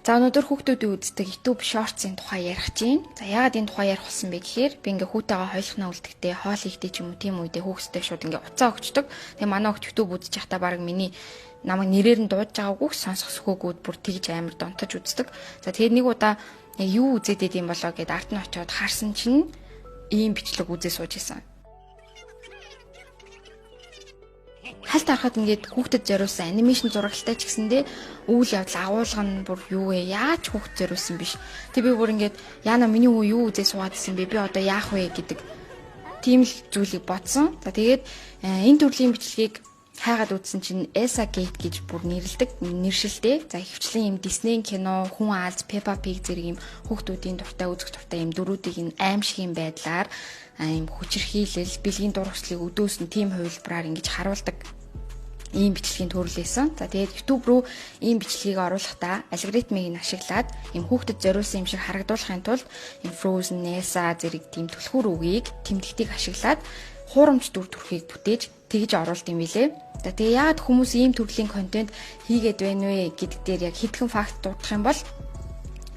За өнөөдөр хүүхдүүдийн үздэг YouTube Shorts-ийн тухай ярих чинь. За яагаад энэ тухай ярих болсон бэ гэхээр би ингээ хүүтэйгээ хойлохноо үлдэхдээ хоол хийхдээ ч юм уу тийм үедээ хүүхдэд шууд ингээ уцаа өгчдөг. Тэгээ манай хүүхд YouTube үзэж байхдаа баг миний намайг нэрээр нь дуудаж байгаагүй сонсохсгүйгүүд бүр тэгж амар донтож үздэг. За тэгээд нэг удаа юу үзээд идэм болоо гэд ард нь очиод харсан чинь ийм бичлэг үзээ сууж исэн. Хальт харахад ингээд хүүхдэд зориулсан анимашн зурагтай ч гэсэндээ үйл явдал агуулга нь бүр юу вэ? Яаж хүүхд зориулсан биш. Тэг би бүр ингээд яана миний хүү юу үзээ суугаад исэн бэ? Би одоо яах вэ гэдэг тийм л зүйлийг бодсон. За тэгээд энэ төрлийн бичлэгийг хайгаад үзсэн чинь Elsa Gate гэж бүр нэрлдэг нэршилтэй. За ихэвчлэн юм Disney кино, Хүн Аз, Peppa Pig зэрэг юм хүүхдүүдийн дуртай үзэх дуртай юм дөрүүдийг ин аим шиг юм байдлаар юм хүчирхийлэл, бэлгийн дургслыг өдөөс нь тийм хувилбараар ингэж харуулдаг ийм бичлэгийн төрөлөөсөн. За тэгээд YouTube руу ийм бичлэгийг оруулахдаа алгоритмыг нь ашиглаад юм хүүхдэд зориулсан юм шиг харагдуулахын тулд юм Frozen, Elsa зэрэг тийм түлхүүр үгийг тэмдэгтийг ашиглаад хуурамч дүр төрхийг бүтээж тэгж оруулт юм билээ. За тэгээ яагаад хүмүүс ийм төрлийн контент хийгээд байна вэ гэдэг дээр яг хэдхэн факт дурдах юм бол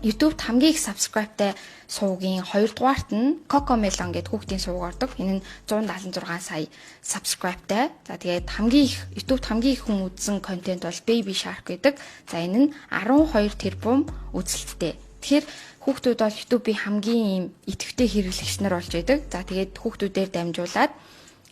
YouTube-д хамгийн их subscribe-тай сувгийн 2 дугаарт нь Cocomelon гэдэг хүүхдийн сувг ордог. Энэ нь 176 сая subscribe-тай. За тэгээд YouTube-д хамгийн их хүн үзсэн контент бол Baby Shark гэдэг. За энэ нь 12 тэрбум үзэлттэй. Тэгэхээр хүүхдүүд бол YouTube-ийн хамгийн ийм идэвхтэй хэрэглэгч нар болж байдаг. За тэгээд хүүхдүүдээр дамжуулаад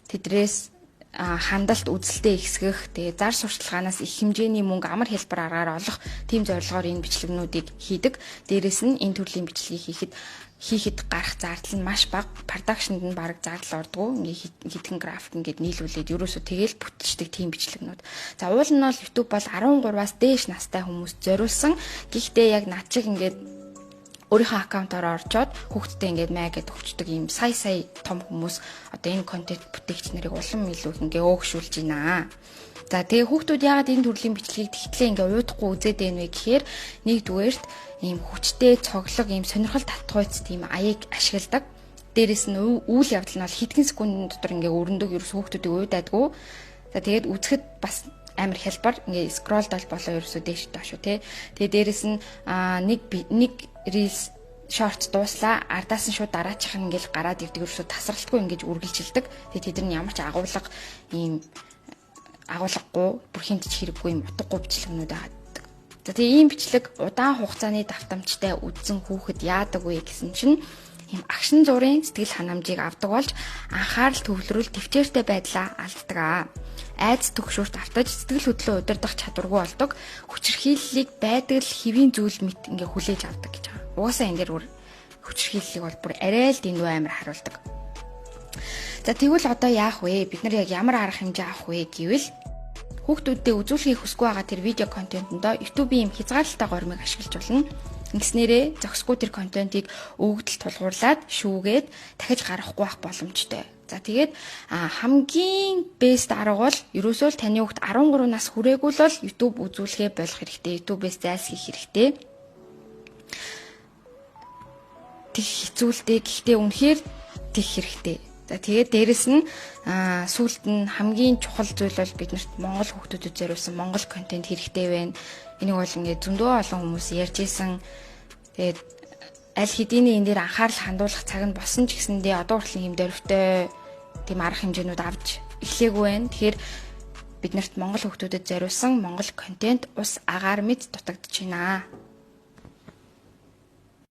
тэдрээс хандалт үзэлтэй ихсгэх, тэгээ зар сурталчилгаанаас их хэмжээний мөнгө амар хэлбэр аргаар олох тийм зорилгоор энэ бичлэгнүүдийг хийдэг. Дээрээс нь энэ төрлийн бичлэгийг хийхэд гарах зардал нь маш бага. Продакшнд нь бараг зардал ордгоо. Ингээ хитгэн график ингээд нийлүүлээд ерөөсөө тэгээл бүтэлчдэг тийм бичлэгнүүд. За уул нь бол YouTube бол 13-аас дээш настай хүмүүст зориулсан. Гэхдээ яг над шиг ингээд өөрийнхөө аккаунтаар орчоод хүүхдтэй ингээд майгээд өгчдөг ийм сая том хүмүүс одоо энэ контент бүтээгч нарыг улам илүү ингээ өөгшүүлж байна. За тэгээ хүүхдүүд яагаад энэ төрлийн бичлэгийг тэгтлээ ингээ уйдахгүй үзээд байна вэ гэхээр нэгдүгээрт ийм хүчтэй цоглог ийм сонирхол татгуйц тийм аяыг ашигладаг. Дээрээс нь үйл явдал нь бол хэдхэн секундын дотор ингээ өрнөдөг ерөөс хүүхдүүдийг уйдаадгүй. За тэгээд үзэхэд бас амар хялбар ингээ скролдол болоо ерөөсөө дээш доош тий. Тэгээ дээрээс нь нэг Reels short дууслаа ардаас нь шууд дараачих нь ингээл гараад ирдэг ерөөсөө тасралтгүй ингэж үргэлжилдэг. Тэгээ тэд нар ямар ч агуулга агуулгагүй бүр хинт ч хэрэггүй юм утгагүй бичлэгнүүд байдаг. За тэгээ ийм бичлэг удаан хугацааны давтамжтай үзсэн хүүхэд яадаг вэ гэсэн чинь ийм агшин зургийн сэтгэл ханамжийг авдаг болж анхаарал төвлөрүүл төвчээртэй байдлаа алддаг. Айдас төгшөөрт автаж сэтгэл хөдлөлөө удирдах чадваргүй болдог. Хүчирхийллийг байдаг л хэвийн зүйл мэт ингээ хүлээж авдаг гэж байгаа. Угаасаа энэ дээр хүчирхийллийг бол бүр арай л дэндүү амар харуулдаг. За тэгвэл одоо яах вэ? Бид нар яг ямар арга хэмжээ авах вэ гэвэл хүүхдүүддээ үзүүлэхийг хүсгүй байгаа тэр видео контентэндөө YouTube-ийн хязгаарлалтай гормыг ашиглаж болно. Ингэснээрээ зохисгүй тэр контентийг өгдөл тулгуурлаад шүүгээд дахиж гаргахгүй байх боломжтой. За тэгээд хамгийн бест арга бол ерөөсөө л таны хүүхд 13 нас хүрээгүй л бол YouTube үзүүлэхээ болох хэрэгтэй. YouTube-ээс зайлсхийх хэрэгтэй. Тэг хэцүүлдэг. Гэхдээ үнэхээр тэг хэрэгтэй. За тэгээд дээрэс нь сүүлд нь хамгийн чухал зүйл бол биднэрт Монгол хүүхдүүдэд зориулсан Монгол контент хэрэгтэй байна. Энийг бол ингээд зөндөө олон хүмүүс ярьж исэн. Тэгээд аль хэдийн энэ дээр анхаарал хандуулах цаг нь босон ч гэсэндээ одоо хүртэл юм дөрвтэй тийм арга хэмжээнүүд авч эхлэегүй байна. Тэгэхээр биднэрт Монгол хүүхдүүдэд зориулсан Монгол контент ус агаар мэд дутагдж байна.